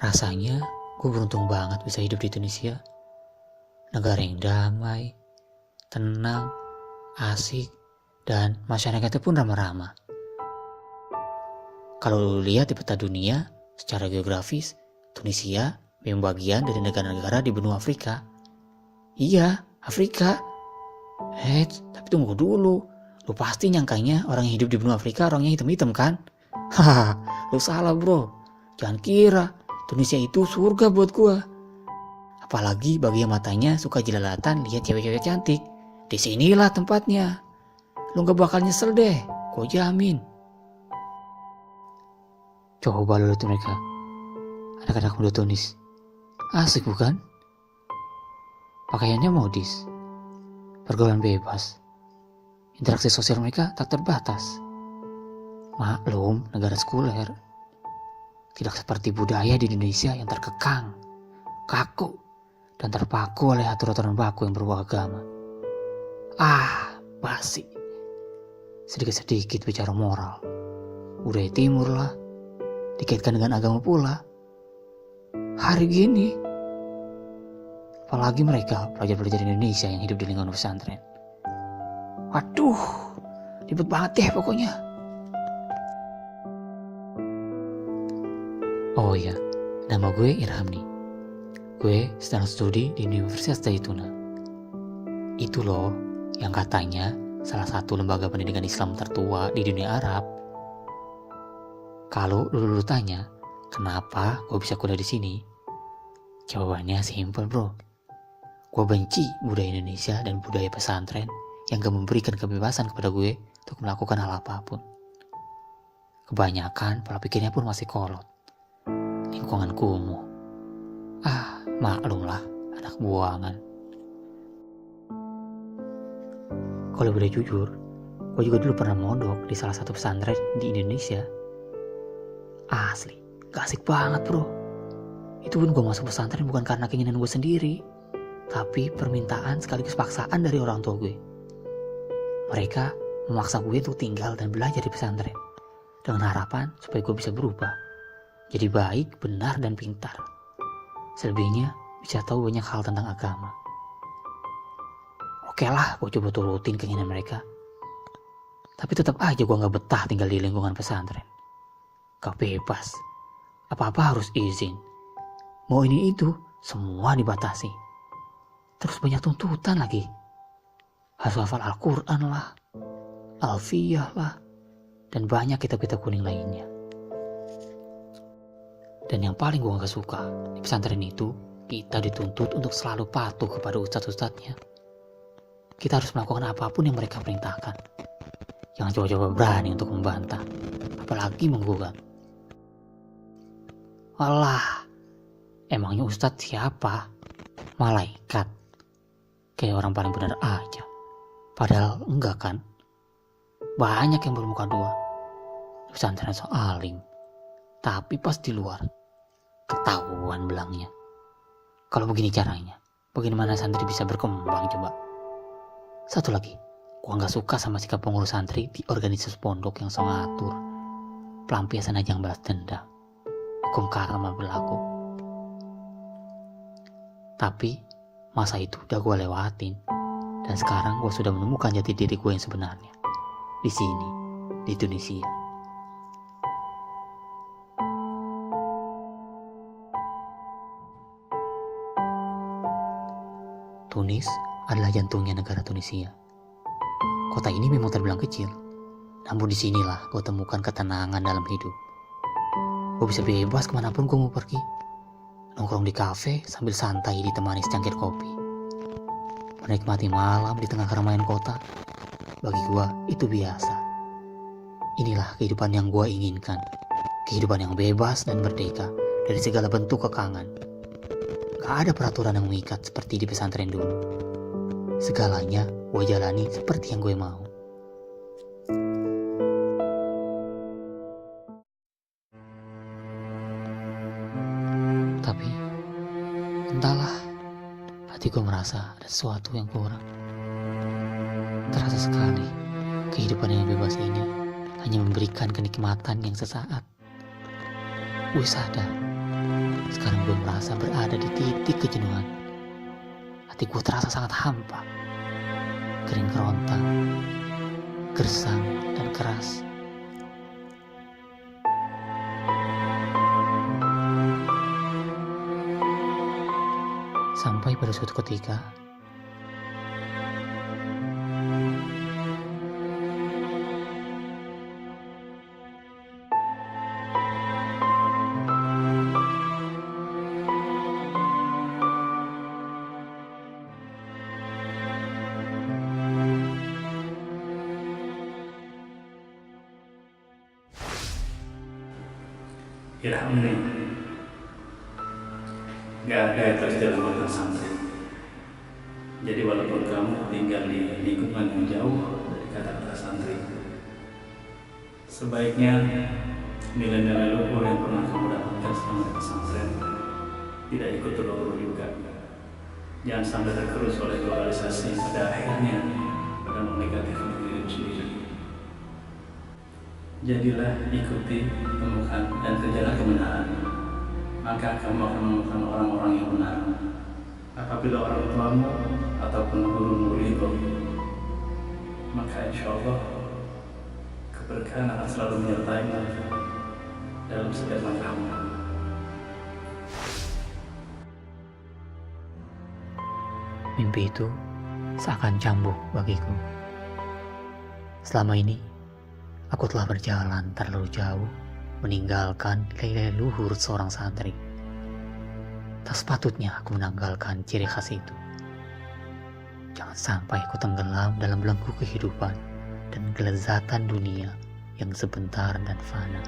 Rasanya gue beruntung banget bisa hidup di Tunisia. Negara yang damai, tenang, asik, dan masyarakatnya pun ramah-ramah. Kalau lu lihat di peta dunia, secara geografis, Tunisia memang bagian dari negara-negara di benua Afrika. Iya, Afrika. Tapi tunggu dulu. Lu pasti nyangkanya orang yang hidup di benua Afrika orangnya hitam-hitam kan? Hahaha, lu salah bro. Jangan kira Tunisia itu surga buat gua. Apalagi bagi yang matanya suka jelalatan lihat cewek-cewek cantik. Disinilah tempatnya. Lu gak bakal nyesel deh, gua jamin. Coba lu lihat mereka, anak-anak muda Tunis. Asik bukan? Pakaiannya modis, pergaulan bebas, interaksi sosial mereka tak terbatas. Maklum, negara sekuler. Tidak seperti budaya di Indonesia yang terkekang, kaku, dan terpaku oleh aturan-aturan baku yang berbau agama. Basi. Sedikit-sedikit bicara moral. Budaya timur lah, dikaitkan dengan agama pula. Hari gini, apalagi mereka pelajar-pelajar Indonesia yang hidup di lingkungan pesantren. Waduh, ribet banget deh pokoknya. Oh iya, nama gue Irhamni. Gue sedang studi di Universitas Zaituna. Itu loh yang katanya salah satu lembaga pendidikan Islam tertua di dunia Arab. Kalau lu tanya, kenapa gue bisa kuliah di sini? Jawabannya simpel bro. Gue benci budaya Indonesia dan budaya pesantren yang gak memberikan kebebasan kepada gue untuk melakukan hal apapun. Kebanyakan pola pikirnya pun masih kolot. Lingkungan kumuh. Maklum lah, anak buangan. Kalau boleh jujur, gue juga dulu pernah mondok di salah satu pesantren di Indonesia. Asli, gak asik banget bro. Itu pun gue masuk pesantren bukan karena keinginan gue sendiri, tapi permintaan sekaligus paksaan dari orang tua gue. Mereka memaksa gue untuk tinggal dan belajar di pesantren, dengan harapan supaya gue bisa berubah, jadi baik, benar, dan pintar. Selebihnya bisa tahu banyak hal tentang agama. Oke lah, gue coba turutin keinginan mereka. Tapi tetap aja gue gak betah tinggal di lingkungan pesantren. Gak bebas, apa-apa harus izin. Mau ini itu, semua dibatasi. Terus banyak tuntutan lagi. Harus hafal Al-Quran lah, Alfiyah lah, dan banyak kitab-kitab kuning lainnya. Dan yang paling gue gak suka, di pesantren itu, kita dituntut untuk selalu patuh kepada ustadz-ustadznya. Kita harus melakukan apapun yang mereka perintahkan. Jangan coba-coba berani untuk membantah, apalagi menggugat. Alah, emangnya ustadz siapa? Malaikat? Kayak orang paling benar aja. Padahal enggak kan? Banyak yang bermuka dua. Di pesantren so alim. Tapi pas di luar, ketahuan belangnya. Kalau begini caranya, bagaimana santri bisa berkembang coba? Satu lagi, gua gak suka sama sikap pengurus santri di organisasi pondok yang so ngatur. Pelampiasan ajang balas dendam. Hukum karma berlaku. Tapi, masa itu udah gue lewatin. Dan sekarang gue sudah menemukan jati diri gue yang sebenarnya. Di sini, di Tunisia. Tunis adalah jantungnya negara Tunisia. Kota ini memang terbilang kecil, namun disinilah gue temukan ketenangan dalam hidup. Gue bisa bebas kemanapun gue mau pergi. Nongkrong di kafe sambil santai ditemani secangkir kopi. Menikmati malam di tengah keramaian kota. Bagi gue itu biasa. Inilah kehidupan yang gue inginkan. Kehidupan yang bebas dan merdeka dari segala bentuk kekangan. Gak ada peraturan yang mengikat seperti di pesantren dulu. Segalanya gue jalani seperti yang gue mau. Tapi entahlah, hati gue merasa ada sesuatu yang kurang. Terasa sekali kehidupan yang bebas ini hanya memberikan kenikmatan yang sesaat. Gue sadar sekarang gue merasa berada di titik kejenuhan. Hatiku terasa sangat hampa, kering kerontang, gersang, dan keras. Sampai pada suatu ketika, Irhamni, gak ada yang terjadi dalam buatan santri. Jadi walaupun kamu tinggal di lingkungan yang jauh dari kata-kata santri, sebaiknya nilai-nilai luhur yang pernah kamu dapatkan selama di pesantren tidak ikut terlalu juga. Jangan sampai tergerus oleh globalisasi pada akhirnya pada menegatifkan dirimu sendiri. Jadilah ikuti, temukan, dan kerjalah kebenaran. Maka kamu akan menemukan orang-orang yang benar. Apabila orang tuamu ataupun guru-guru itu, maka insya Allah keberkahan akan selalu menyertaimu dalam setiap langkahmu. mimpi itu seakan cambuk bagiku. Selama ini, aku telah berjalan terlalu jauh meninggalkan nilai-nilai luhur seorang santri. Tak sepatutnya aku menanggalkan ciri khas itu. Jangan sampai aku tenggelam dalam belenggu kehidupan dan kelezatan dunia yang sebentar dan fana,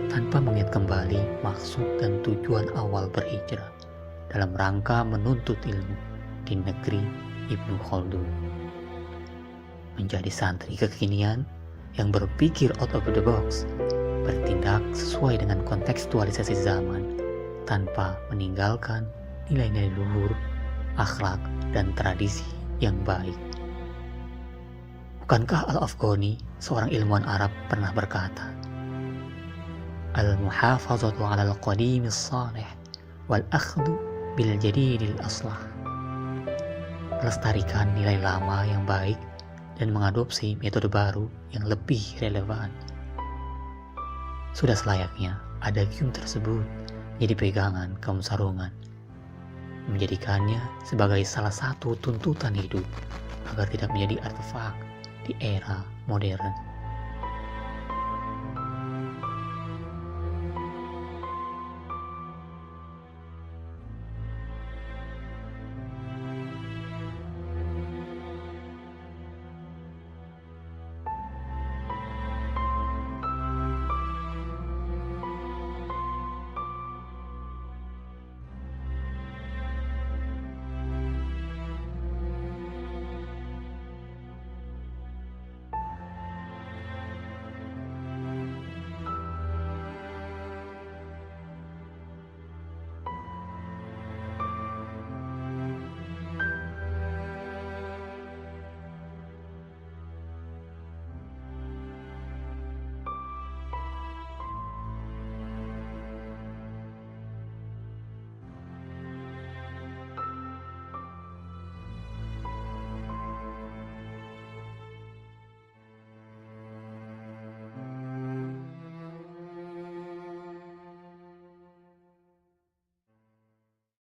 tanpa mengingat kembali maksud dan tujuan awal berhijrah dalam rangka menuntut ilmu di negeri Ibnu Khaldun. Menjadi santri kekinian yang berpikir out of the box, bertindak sesuai dengan kontekstualisasi zaman tanpa meninggalkan nilai-nilai luhur, akhlak, dan tradisi yang baik. Bukankah Al-Afghani, seorang ilmuwan Arab, pernah berkata, "Al-muhafazatu 'ala al-qadim as-salih wal akhdhu bil jadidil aslah." Melestarikan nilai lama yang baik dan mengadopsi metode baru yang lebih relevan. Sudah selayaknya adagium tersebut menjadi pegangan kaum sarungan, menjadikannya sebagai salah satu tuntutan hidup agar tidak menjadi artefak di era modern.